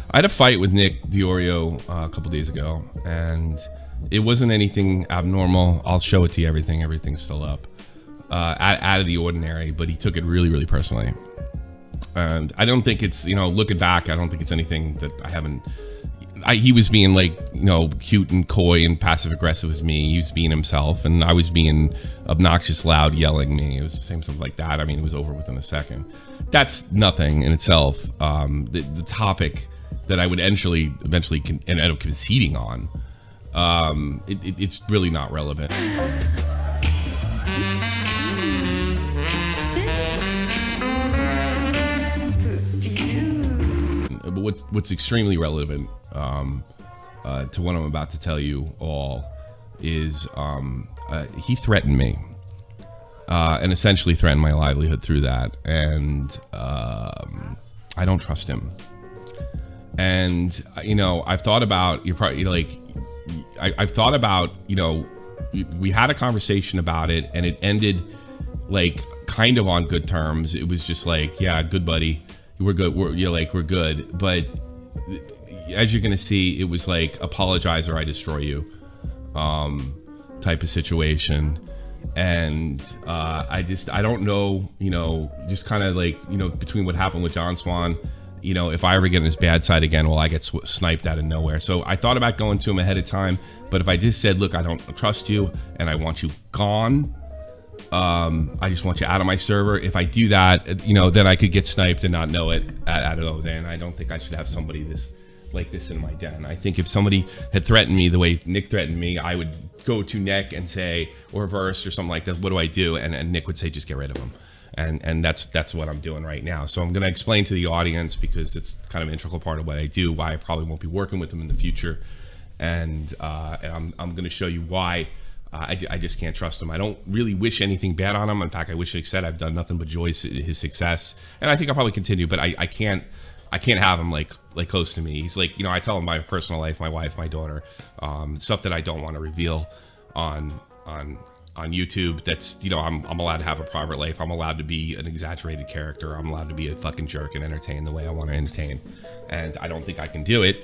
I had a fight with Nick Deorio a couple days ago, and it wasn't anything abnormal. I'll show it to you. Everything's still up. Out of the ordinary, but he took it really, really personally. And I don't think it's, looking back, I don't think it's anything that I haven't... he was being cute and coy and passive aggressive with me. He was being himself, and I was being obnoxious, loud, yelling me. It was the same stuff like that. I mean, it was over within a second. That's nothing in itself. The topic that I would eventually end up conceding on, it's really not relevant. But what's extremely relevant to what I'm about to tell you all is he threatened me and essentially threatened my livelihood through that, and I don't trust him. And I've thought about, you're probably like, I've thought about, we had a conversation about it, and it ended like kind of on good terms. It was just like, yeah, good buddy, we're good, we're good. But as you're gonna see, it was like, apologize or I destroy you type of situation. And I don't know, just kind of like, between what happened with John Swan, if I ever get on his bad side again, well, I get sniped out of nowhere. So I thought about going to him ahead of time, but if I just said, look, I don't trust you and I want you gone, I just want you out of my server. If I do that, then I could get sniped and not know it. I don't know. Then I don't think I should have somebody like this in my den. I think if somebody had threatened me the way Nick threatened me, I would go to Nick and say, or reverse or something like that, what do I do? And Nick would say, just get rid of him. And that's what I'm doing right now. So I'm going to explain to the audience, because it's kind of an integral part of what I do, why I probably won't be working with him in the future. And I'm going to show you why I just can't trust him. I don't really wish anything bad on him. In fact, I wish, like I said, I've done nothing but enjoy his success. And I think I'll probably continue, but I can't have him like close to me. He's like, I tell him my personal life, my wife, my daughter, stuff that I don't want to reveal on YouTube. That's, I'm allowed to have a private life. I'm allowed to be an exaggerated character. I'm allowed to be a fucking jerk and entertain the way I want to entertain. And I don't think I can do it.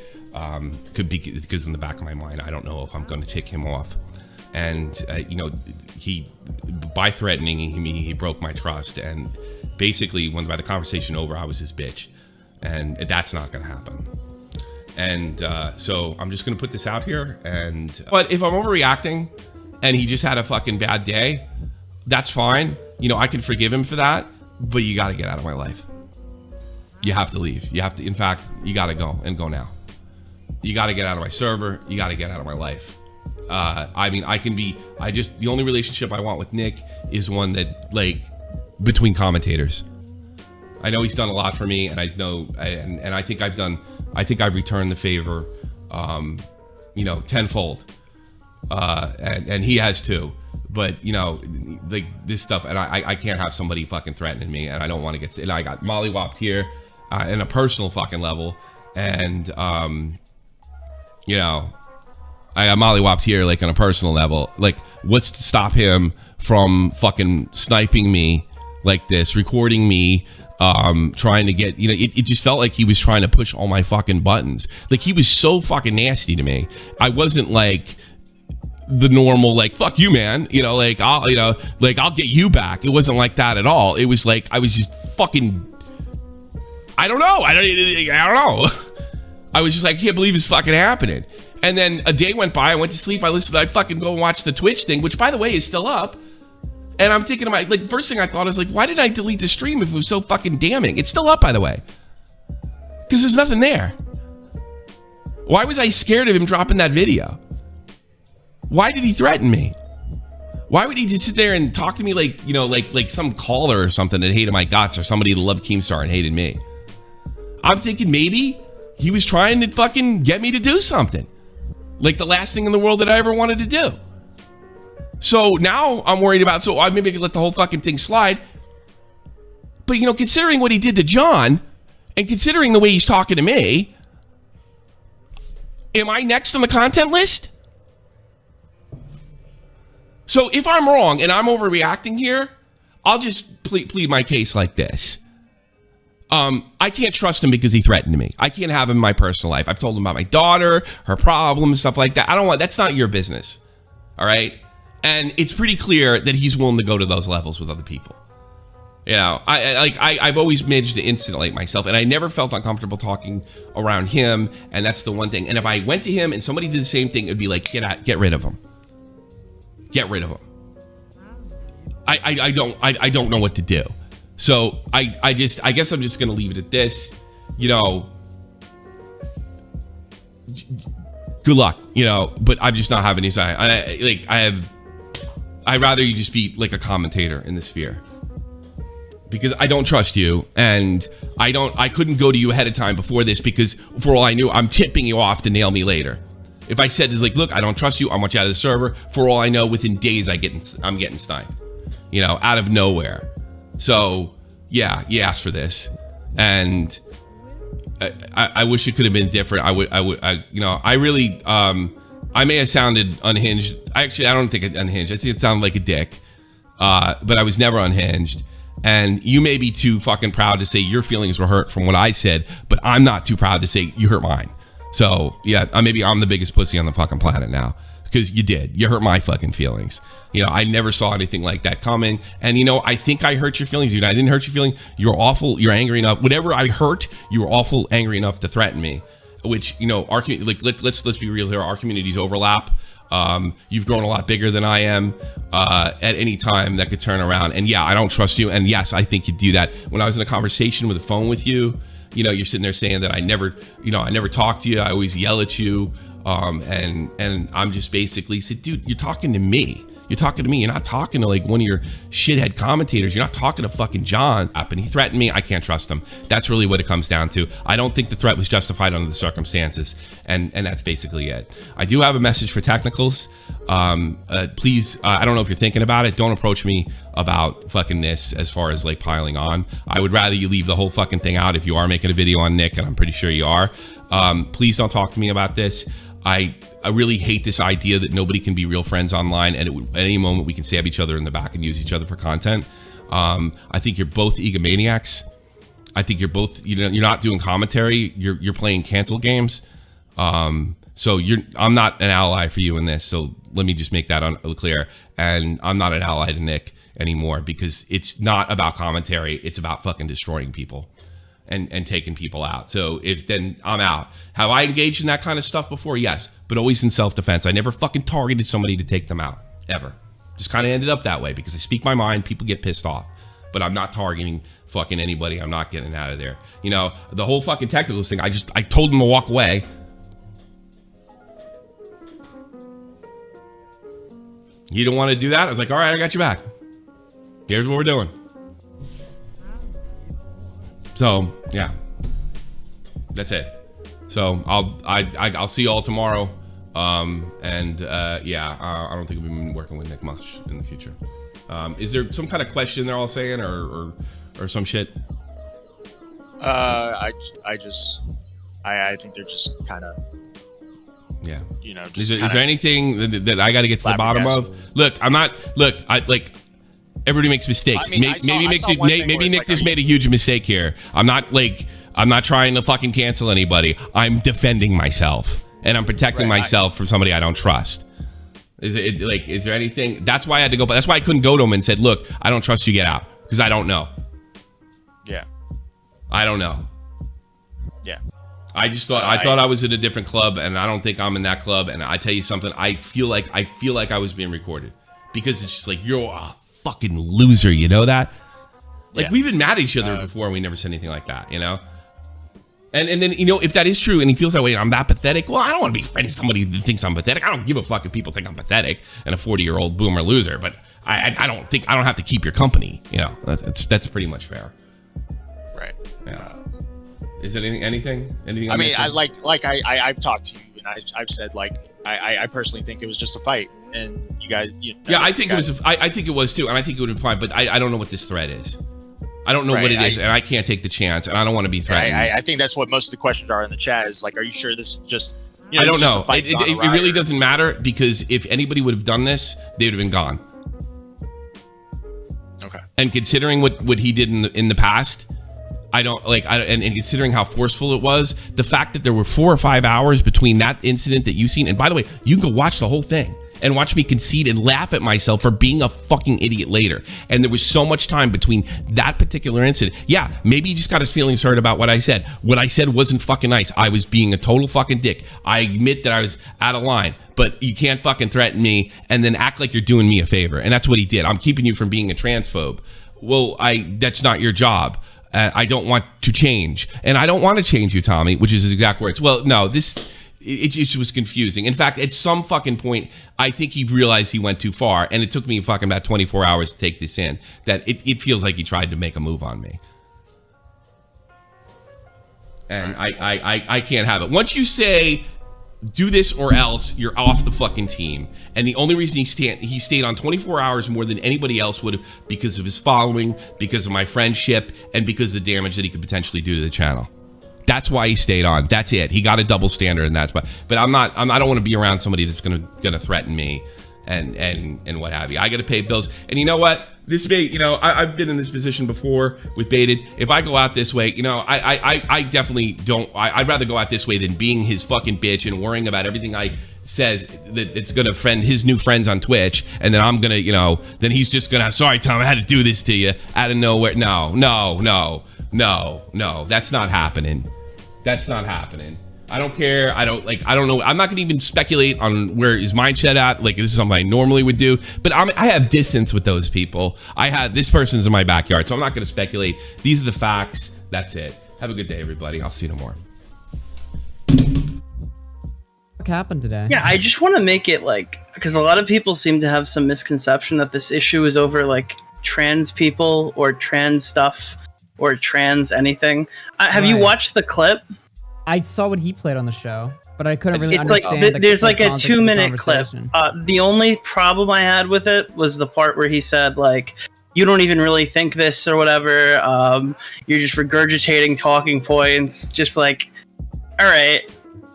Could be because in the back of my mind, I don't know if I'm going to tick him off. And, he, by threatening me, he broke my trust. And basically, by the conversation over, I was his bitch. And that's not going to happen. And so I'm just going to put this out here. But if I'm overreacting and he just had a fucking bad day, that's fine. I can forgive him for that. But you got to get out of my life. You have to leave. In fact, you got to go, and go now. You got to get out of my server. You got to get out of my life. The only relationship I want with Nick is one that, like, between commentators. I know he's done a lot for me, and I think I've returned the favor, tenfold. And he has too. But, like this stuff, and I can't have somebody fucking threatening me, and I don't want to get, and I got mollywopped here in a personal fucking level, and, I got mollywopped here, like, on a personal level. Like, what's to stop him from fucking sniping me like this, recording me, trying to get, it just felt like he was trying to push all my fucking buttons. Like, he was so fucking nasty to me. I wasn't like the normal, like, fuck you, man, I'll get you back. It wasn't like that at all. It was like, I was just fucking, I don't know. I don't know. I was just like, I can't believe it's fucking happening. And then a day went by, I went to sleep, I fucking go and watch the Twitch thing, which, by the way, is still up. And I'm thinking about, like, first thing I thought is, like, why did I delete the stream if it was so fucking damning? It's still up, by the way. Because there's nothing there. Why was I scared of him dropping that video? Why did he threaten me? Why would he just sit there and talk to me like, like some caller or something that hated my guts, or somebody that loved Keemstar and hated me? I'm thinking maybe he was trying to fucking get me to do something. Like the last thing in the world that I ever wanted to do. So now I'm worried about, maybe I could let the whole fucking thing slide. But, considering what he did to John, and considering the way he's talking to me, am I next on the content list? So if I'm wrong and I'm overreacting here, I'll just plead my case like this. I can't trust him because he threatened me. I can't have him in my personal life. I've told him about my daughter, her problems, stuff like that. That's not your business. All right. And it's pretty clear that he's willing to go to those levels with other people. You know, I've always managed to insulate myself, and I never felt uncomfortable talking around him. And that's the one thing. And if I went to him and somebody did the same thing, it'd be like, get rid of him. Get rid of him. I don't know what to do. So I guess I'm just gonna leave it at this. You know, good luck. You know, but I'm just not having any time. I'd rather you just be like a commentator in the sphere, because I don't trust you, and I couldn't go to you ahead of time before this, because for all I knew, I'm tipping you off to nail me later. If I said this, like, look, I don't trust you, I want you out of the server, for all I know, within days I'm getting sniped. You know, out of nowhere. So yeah, you asked for this, and I wish it could have been different. I really, I may have sounded unhinged. Actually, I don't think it unhinged. I think it sounded like a dick, but I was never unhinged. And you may be too fucking proud to say your feelings were hurt from what I said, but I'm not too proud to say you hurt mine. So yeah, maybe I'm the biggest pussy on the fucking planet now, because you did. You hurt my fucking feelings. You know, I never saw anything like that coming. And, you know, I think I hurt your feelings, dude. I didn't hurt your feelings. You're awful. You're angry enough. Whatever I hurt, you were awful, angry enough to threaten me. Which, you know, our community, like, let's be real here. Our communities overlap. You've grown a lot bigger than I am. At any time that could turn around. And yeah, I don't trust you. And yes, I think you'd do that. When I was in a conversation with the phone with you, you know, you're sitting there saying that I never talk to you. I always yell at you. And I'm just basically said, dude, you're talking to me. You're talking to me. You're not talking to like one of your shithead commentators. You're not talking to fucking John. And he threatened me. I can't trust him. That's really what it comes down to. I don't think the threat was justified under the circumstances. And that's basically it. I do have a message for technicals. Please, I don't know if you're thinking about it. Don't approach me about fucking this as far as like piling on. I would rather you leave the whole fucking thing out if you are making a video on Nick, and I'm pretty sure you are. Please don't talk to me about this. I really hate this idea that nobody can be real friends online, and at any moment we can stab each other in the back and use each other for content. I think you're both egomaniacs. I think you're both, you know, you're not doing commentary. You're playing cancel games. So I'm not an ally for you in this. So let me just make that clear. And I'm not an ally to Nick anymore, because it's not about commentary. It's about fucking destroying people. And taking people out. So then I'm out. Have I engaged in that kind of stuff before? Yes, but always in self-defense. I never fucking targeted somebody to take them out, ever. Just kind of ended up that way because I speak my mind. People get pissed off, but I'm not targeting fucking anybody. I'm not getting out of there. You know, the whole fucking technicals thing, I told them to walk away. You don't want to do that? I was like, all right, I got you back. Here's what we're doing. So yeah, that's it. So I'll see you all tomorrow. Yeah, I don't think we've been working with Nick much in the future. Is there some kind of question they're all saying or some shit? I think they're just kind of, yeah, you know. Is there anything that I got to get to the bottom of? Look, everybody makes mistakes. I mean, maybe Nick just made a huge mistake here. I'm not trying to fucking cancel anybody. I'm defending myself, and I'm protecting myself from somebody I don't trust. Is there anything? That's why I had to go. But that's why I couldn't go to him and said, "Look, I don't trust you. Get out," because I don't know. Yeah. I don't know. Yeah. I just thought I was in a different club, and I don't think I'm in that club. And I tell you something, I feel like I was being recorded, because it's just like, you're a fucking loser, you know that? Like, we've been mad at each other before, and we never said anything like that, you know? And then, you know, if that is true and he feels that way and I'm that pathetic, well, I don't want to be friends with somebody that thinks I'm pathetic. I don't give a fuck if people think I'm pathetic and a 40-year-old boomer loser, but I don't have to keep your company, you know? That's pretty much fair. Right. Yeah. Is there anything? I mean, I've talked to you, and I've said, like, I personally think it was just a fight, and you guys, you know, yeah, I think it was too, and I think it would imply, but I don't know what this threat is. I don't know what it is, and I can't take the chance, and I don't want to be threatened. I think that's what most of the questions are in the chat, is like, are you sure this is just, you know, I don't know. It really doesn't matter, because if anybody would have done this, they would have been gone. Okay. And considering what he did in the past, and considering how forceful it was, the fact that there were 4 or 5 hours between that incident that you've seen, and by the way, you can go watch the whole thing and watch me concede and laugh at myself for being a fucking idiot later. And there was so much time between that particular incident. Yeah, maybe he just got his feelings hurt about what I said. What I said wasn't fucking nice. I was being a total fucking dick. I admit that I was out of line, but you can't fucking threaten me and then act like you're doing me a favor. And that's what he did. I'm keeping you from being a transphobe. Well, that's not your job. I don't want to change. And I don't want to change you, Tommy, which is his exact words. Well, no, it was confusing. In fact, at some fucking point, I think he realized he went too far, and it took me fucking about 24 hours to take this in, that it feels like he tried to make a move on me. And I can't have it. Once you say, do this or else, you're off the fucking team. And the only reason he stayed on 24 hours more than anybody else would have, because of his following, because of my friendship, and because of the damage that he could potentially do to the channel. That's why he stayed on. That's it. He got a double standard in that spot. But I don't want to be around somebody that's gonna threaten me and what have you. I got to pay bills. And you know what? This may, I've been in this position before with Baited. If I go out this way, I definitely don't. I'd rather go out this way than being his fucking bitch and worrying about everything I says that it's gonna offend his new friends on Twitch, and then I'm gonna, then he's just gonna, sorry Tom, I had to do this to you out of nowhere. No, that's not happening. That's not happening. I don't care. I don't know. I'm not gonna even speculate on where his mindset at. Like, this is something I normally would do, but I have distance with those people. This person's in my backyard, so I'm not gonna speculate. These are the facts. That's it. Have a good day, everybody. I'll see you tomorrow. What happened today? Yeah, I just want to make it because a lot of people seem to have some misconception that this issue is over trans people or trans stuff or trans anything. Have you watched the clip? I saw what he played on the show, but I couldn't really understand. There's a 2-minute clip. The only problem I had with it was the part where he said you don't even really think this or whatever. You're just regurgitating talking points. Just all right.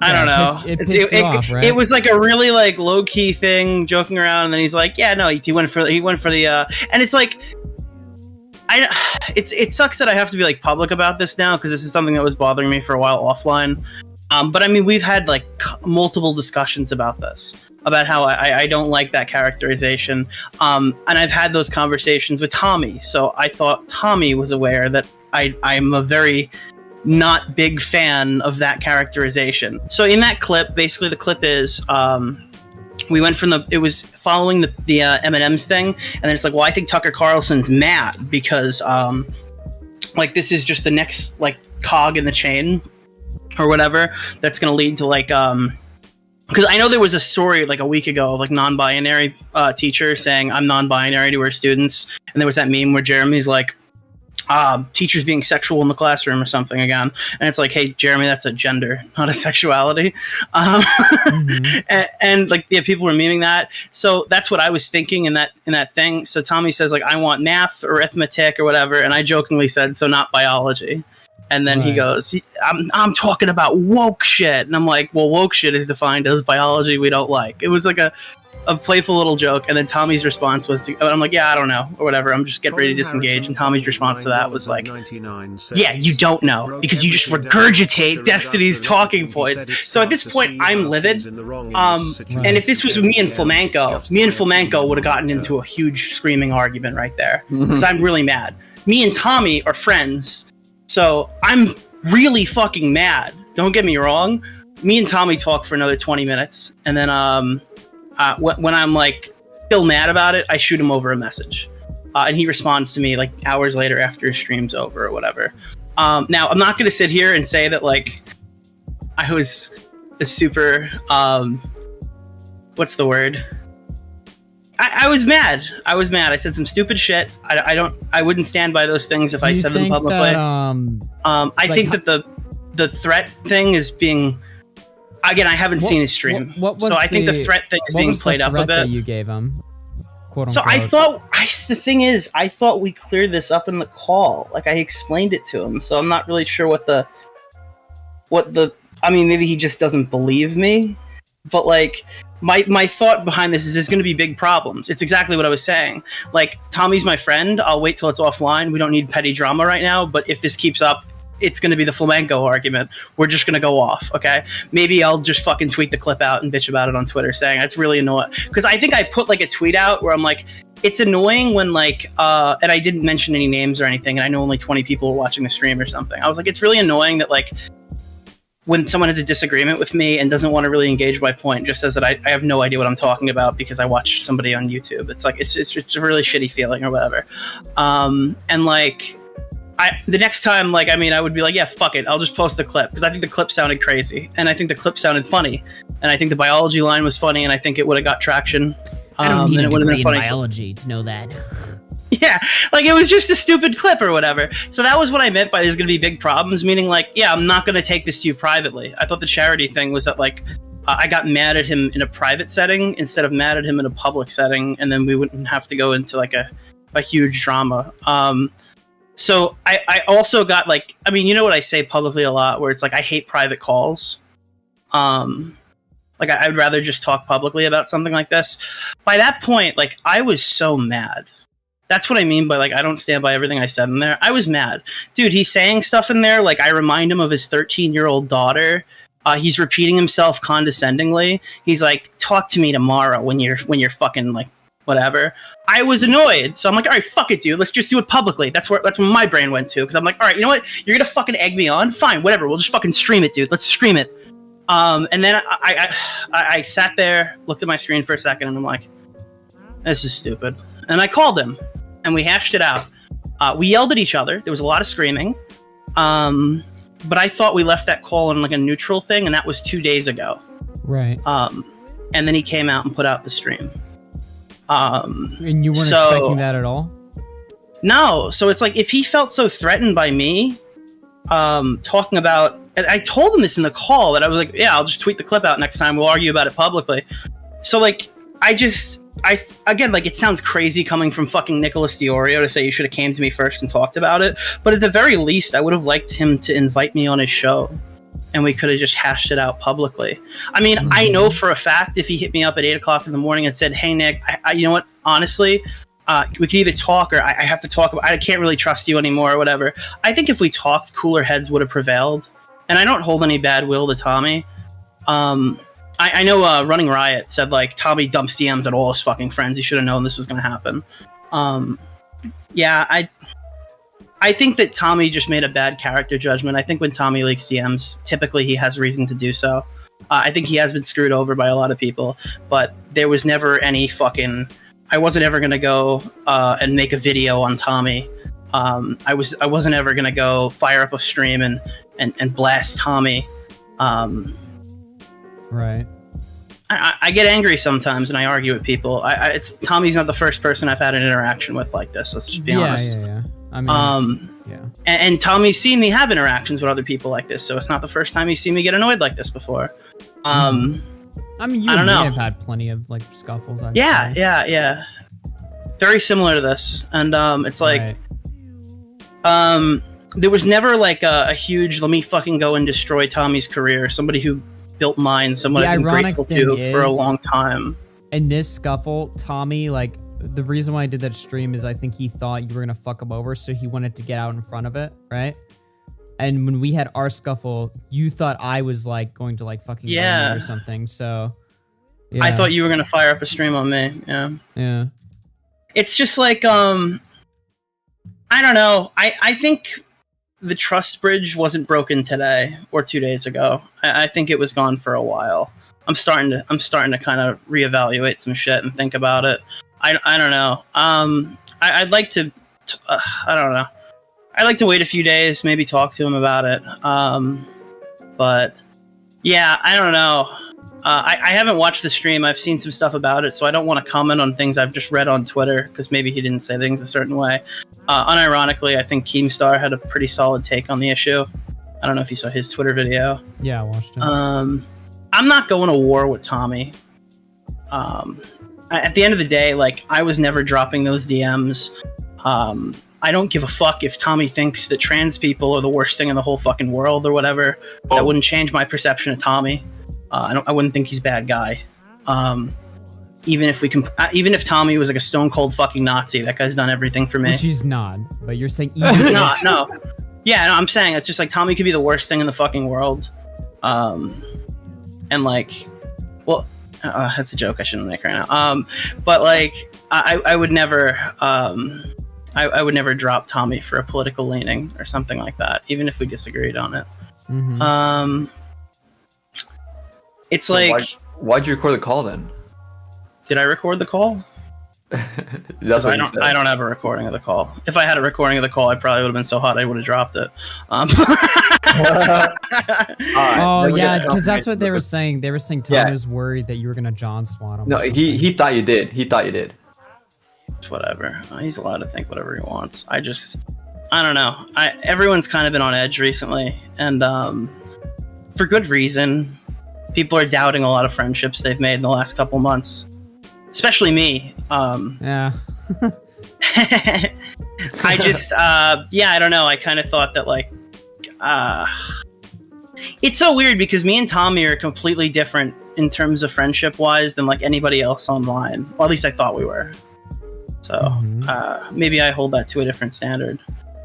I don't know. It pissed you off, right? It was a really low key thing, joking around, and then he's yeah, no, he went for the and it's it sucks that I have to be public about this now, because this is something that was bothering me for a while offline. But I mean, we've had multiple discussions about this, about how I don't like that characterization. And I've had those conversations with Tommy, so I thought Tommy was aware that I'm a very not big fan of that characterization. So in that clip, basically the clip is we went from it was following the M&M's thing, and then it's well, I think Tucker Carlson's mad because this is just the next cog in the chain or whatever that's going to lead to because I know there was a story a week ago of non-binary teacher saying I'm non-binary to her students, and there was that meme where Jeremy's teachers being sexual in the classroom or something again, and it's hey Jeremy, that's a gender, not a sexuality. And people were memeing that, so that's what I was thinking in that thing. So Tommy says I want math or arithmetic or whatever, and I jokingly said, so not biology. And then he goes, I'm talking about woke shit, and I'm well, woke shit is defined as biology we don't like. It was a playful little joke, and then Tommy's response was I'm yeah, I don't know, or whatever, I'm just getting ready to disengage, and Tommy's response to that was yeah, you don't know, because you just regurgitate Destiny's talking points. So at this point, I'm livid. And if this was me and Flamenco would have gotten into a huge screaming argument right there, because I'm really mad. Me and Tommy are friends, so I'm really fucking mad. Don't get me wrong. Me and Tommy talk for another 20 minutes, and then when I'm still mad about it, I shoot him over a message, and he responds to me hours later after his stream's over or whatever. Now I'm not going to sit here and say that I was a super what's the word? I was mad. I said some stupid shit. I wouldn't stand by those things if I said them publicly. I think that the threat thing is being. Again, I haven't seen his stream, so I think the threat thing is being played up a bit. That you gave him, quote unquote. So the thing is, I thought we cleared this up in the call. I explained it to him, so I'm not really sure what the. I mean, maybe he just doesn't believe me, but my thought behind this is there's going to be big problems. It's exactly what I was saying. Like, Tommy's my friend. I'll wait till it's offline. We don't need petty drama right now. But if this keeps up, it's going to be the flamenco argument. We're just going to go off, okay? Maybe I'll just fucking tweet the clip out and bitch about it on Twitter, saying it's really annoying. Because I think I put like a tweet out where I'm like, it's annoying when like, and I didn't mention any names or anything, and I know only 20 people were watching the stream or something. I was like, it's really annoying that like, when someone has a disagreement with me and doesn't want to really engage my point, just says that I have no idea what I'm talking about because I watched somebody on YouTube. It's like, it's a really shitty feeling or whatever. And like, the next time, like, I mean, I would be like, yeah, fuck it. I'll just post the clip because I think the clip sounded crazy. And I think the clip sounded funny. And I think the biology line was funny. And I think it would have got traction. I don't need and a it degree in funny biology to know that. Yeah, like it was just a stupid clip or whatever. So that was what I meant by there's going to be big problems, meaning like, yeah, I'm not going to take this to you privately. I thought the charity thing was that like I got mad at him in a private setting instead of mad at him in a public setting, and then we wouldn't have to go into like a huge drama. So I also got like, I mean, you know what I say publicly a lot where it's like I hate private calls. Like I'd rather just talk publicly about something like this. By that point, like I was so mad. That's what I mean by, like, I don't stand by everything I said in there. I was mad. Dude, he's saying stuff in there, like, I remind him of his 13-year-old daughter. He's repeating himself condescendingly. He's like, talk to me tomorrow when you're fucking, like, whatever. I was annoyed. So I'm like, all right, fuck it, dude. Let's just do it publicly. That's where my brain went to. Because I'm like, all right, you know what? You're going to fucking egg me on? Fine, whatever. We'll just fucking stream it, dude. Let's stream it. And then I sat there, looked at my screen for a second, and I'm like, this is stupid. And I called him. And we hashed it out. We yelled at each other. There was a lot of screaming. But I thought we left that call in like a neutral thing, and that was 2 days ago. Right. And then he came out and put out the stream. And you weren't expecting that at all? No. So it's like, if he felt so threatened by me, talking about... And I told him this in the call, that I was like, yeah, I'll just tweet the clip out next time. We'll argue about it publicly. So like, again, like, it sounds crazy coming from fucking Nicholas Deorio to say you should have came to me first and talked about it. But at the very least, I would have liked him to invite me on his show, and we could have just hashed it out publicly. I mean, I know for a fact if he hit me up at 8 o'clock in the morning and said, hey, Nick, you know what? Honestly, we could either talk or I have to talk about, I can't really trust you anymore or whatever. I think if we talked, cooler heads would have prevailed. And I don't hold any bad will to Tommy. I know Running Riot said, like, Tommy dumps DMs at all his fucking friends. He should have known this was going to happen. Yeah, I think that Tommy just made a bad character judgment. I think when Tommy leaks DMs, typically he has reason to do so. I think he has been screwed over by a lot of people, but there was never any fucking... I wasn't ever going to go and make a video on Tommy. I wasn't ever going to go fire up a stream and blast Tommy. Right. I get angry sometimes and I argue with people. It's Tommy's not the first person I've had an interaction with like this. Let's just be honest. Yeah. I mean, yeah. And Tommy's seen me have interactions with other people like this, so it's not the first time he's seen me get annoyed like this before. I mean, you and me have had plenty of like scuffles. Yeah. Very similar to this, and it's like, there was never like a huge let me fucking go and destroy Tommy's career. Somebody who built mine, someone I've been grateful to for a long time. In this scuffle, Tommy, like, the reason why I did that stream is I think he thought you were gonna fuck him over, so he wanted to get out in front of it, right? And when we had our scuffle, you thought I was like going to like fucking you or something. So yeah. I thought you were gonna fire up a stream on me. Yeah. It's just like I don't know. I think the trust bridge wasn't broken today or 2 days ago. I think it was gone for a while. I'm starting to kind of reevaluate some shit and think about it. I don't know. I'd like to. I don't know. I'd like to wait a few days, maybe talk to him about it. But yeah, I don't know. I haven't watched the stream. I've seen some stuff about it, so I don't want to comment on things I've just read on Twitter because maybe he didn't say things a certain way. Unironically, I think Keemstar had a pretty solid take on the issue. I don't know if you saw his Twitter video. Yeah, I watched it. I'm not going to war with Tommy. At the end of the day, like, I was never dropping those DMs. I don't give a fuck if Tommy thinks that trans people are the worst thing in the whole fucking world or whatever. That wouldn't change my perception of Tommy. I wouldn't think he's a bad guy. Even if Tommy was like a stone cold fucking Nazi, that guy's done everything for me. Which he's not, but you're saying even No. Yeah, no, I'm saying it's just like Tommy could be the worst thing in the fucking world. And like, well, that's a joke I shouldn't make right now. But like, I would never, I would never drop Tommy for a political leaning or something like that, even if we disagreed on it. Mm-hmm. It's So like, why'd you record the call then? did I record the call? That's what I you don't. said. I don't have a recording of the call. If I had a recording of the call, I probably would have been so hot I would have dropped it. Alright, Oh then we yeah, get because that's confirmation what they of were it. saying. They were saying Tommy Yeah. was worried that you were gonna John swat him. or No, something. he thought you did. He thought you did. Whatever. He's allowed to think whatever he wants. I don't know. Everyone's kind of been on edge recently, and for good reason. People are doubting a lot of friendships they've made in the last couple months, especially me. Yeah. I just, yeah, I don't know. I kind of thought that like, it's so weird because me and Tommy are completely different in terms of friendship wise than like anybody else online. Or at least I thought we were. So maybe I hold that to a different standard,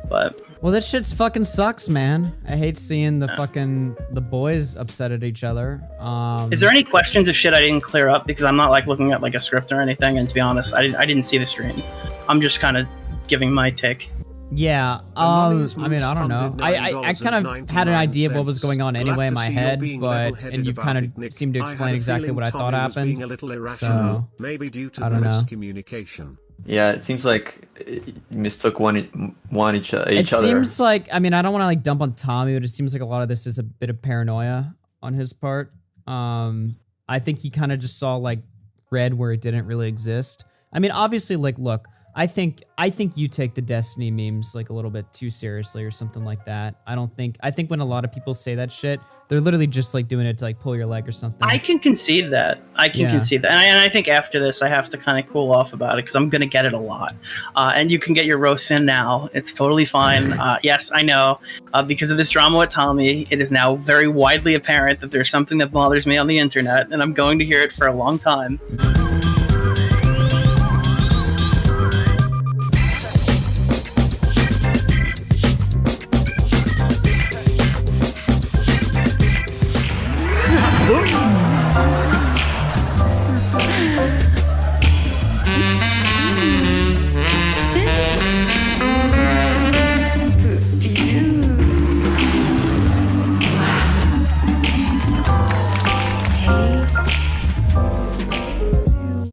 but Well, this shit's fucking sucks, man. I hate seeing the boys upset at each other. is there any questions of shit I didn't clear up? Because I'm not like looking at like a script or anything. And to be honest, I didn't see the stream. I'm just kind of giving my take. Yeah. I mean, I don't know. I kind of had an idea of what was going on anyway in my head, and you've kind of seemed to explain exactly what I thought happened. So maybe due to I don't know. miscommunication. Yeah, it seems like you mistook each other. It seems like, I mean, I don't want to like dump on Tommy, but it seems like a lot of this is a bit of paranoia on his part. I think he kind of just saw like red where it didn't really exist. I mean, obviously, like, look, I think you take the Destiny memes like a little bit too seriously or something like that. I think when a lot of people say that shit, they're literally just like doing it to like pull your leg or something. I can concede that. Concede that. And I think after this, I have to kind of cool off about it because I'm going to get it a lot. And you can get your roast in now. It's totally fine. Yes, I know. Because of this drama with Tommy, it is now very widely apparent that there's something that bothers me on the internet, and I'm going to hear it for a long time.